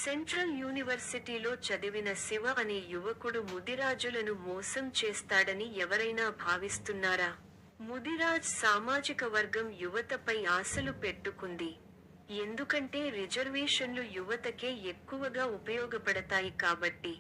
Central యూనివర్సిటీలో చదివిన శివ అనే యువకుడు ముదిరాజులను మోసం చేస్తాడని ఎవరైనా భావిస్తున్నారా? ముదిరాజ్ సామాజిక వర్గం యువతపై ఆశలు పెట్టుకుంది. ఎందుకంటే రిజర్వేషన్లు యువతకే ఎక్కువగా ఉపయోగపడతాయి కాబట్టి.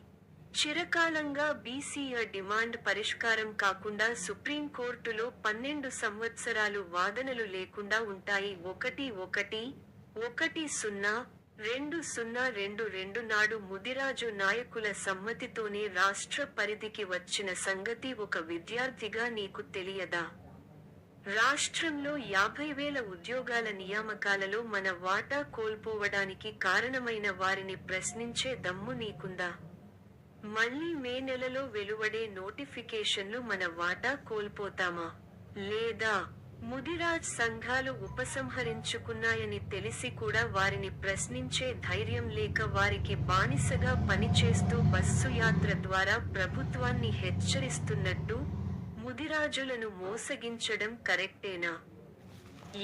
చిరకాలంగా బీసీల డిమాండ్ పరిష్కారం కాకుండా సుప్రీంకోర్టులో 12 సంవత్సరాలు వాదనలు లేకుండా ఉంటాయి. 11-10-2022 నాడు ముదిరాజు నాయకుల సమ్మతితోనే రాష్ట్ర పరిధికి వచ్చిన సంగతి ఒక విద్యార్థిగా నీకు తెలియదా? రాష్ట్రంలో 50,000 ఉద్యోగాల నియామకాలలో మన వాటా కోల్పోవడానికి కారణమైన వారిని ప్రశ్నించే దమ్ము నీకుందా? మళ్ళీ మే నెలలో వెలువడే నోటిఫికేషన్లు మన వాటా కోల్పోతామా? లేదా ముదిరాజ్ సంఘాలు ఉపసంహరించుకున్నాయని తెలిసి కూడా వారిని ప్రశ్నించే ధైర్యం లేక వారికి బానిసగా పనిచేస్తూ బస్సు యాత్ర ద్వారా ప్రభుత్వాన్ని హెచ్చరిస్తున్నట్టు ముదిరాజులను మోసగించడం కరెక్టేనా?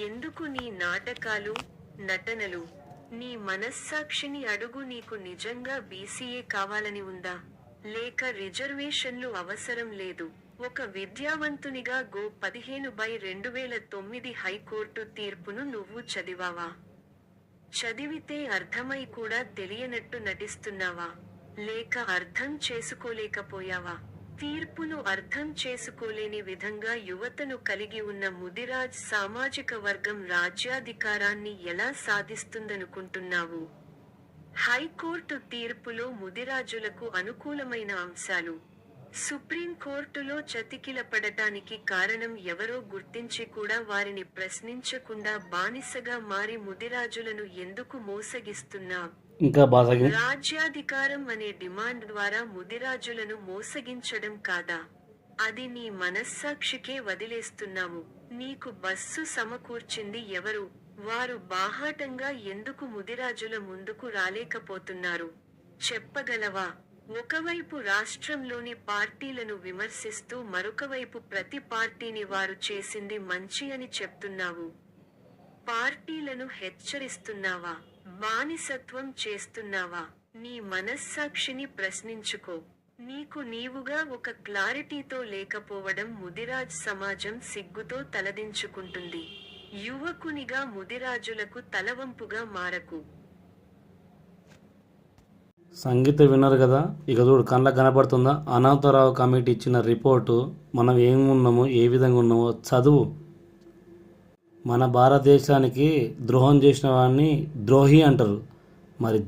ఎందుకు నీ నాటకాలు, నటనలు? నీ మనస్సాక్షిని అడుగు. నీకు నిజంగా బీసీఏ కావాలని ఉందా? లేక రిజర్వేషన్లు అవసరం లేదు? ఒక విద్యావంతునిగా గో 15/2009 హైకోర్టు తీర్పును నువ్వు చదివావా? చదివితే అర్థమై కూడా తెలియనట్టు నటిస్తున్నావా? లేక అర్థం చేసుకోలేకపోయావా? తీర్పును అర్థం చేసుకోలేని విధంగా యువతను కలిగి ఉన్న ముదిరాజ్ సామాజిక వర్గం రాజ్యాధికారాన్ని ఎలా సాధిస్తుందనుకుంటున్నావు? హైకోర్టు తీర్పులో ముదిరాజులకు అనుకూలమైన అంశాలు, సుప్రీంకోర్టులో చతికిలపడటానికి కారణం ఎవరో గుర్తించి కూడా వారిని ప్రశ్నించకుండా బానిసగా మారి ముదిరాజులను ఎందుకు మోసగిస్తున్నావ్? రాజ్యాధికారం అనే డిమాండ్ ద్వారా ముదిరాజులను మోసగించడం కాదా? అది నీ మనస్సాక్షికే వదిలేస్తున్నాము. నీకు బస్సు సమకూర్చింది ఎవరు? వారు బాహాటంగా ఎందుకు ముదిరాజుల ముందుకు రాలేకపోతున్నారు? చెప్పగలవా? ఒకవైపు రాష్ట్రంలోని పార్టీలను విమర్శిస్తూ మరొకవైపు ప్రతి పార్టీని వారు చేసింది మంచి అని చెప్తున్నావు. పార్టీలను హెచ్చరిస్తున్నావా? బానిసత్వం చేస్తున్నావా? నీ మనస్సాక్షిని ప్రశ్నించుకో. నీకు నీవుగా ఒక క్లారిటీతో లేకపోవడం ముదిరాజ్ సమాజం సిగ్గుతో తలదించుకుంటుంది. యువకునిగా ముదిరాజులకు తలవంపుగా మారకు. సంగీత విన్నారు కదా, ఇక చూడు కళ్ళకు కనపడుతుందా? అనంతరావు కమిటీ ఇచ్చిన రిపోర్టు. మనం ఏమున్నామో ఏ విధంగా ఉన్నామో చదువు. మన భారతదేశానికి ద్రోహం చేసిన వాడిని ద్రోహి అంటారు. మరి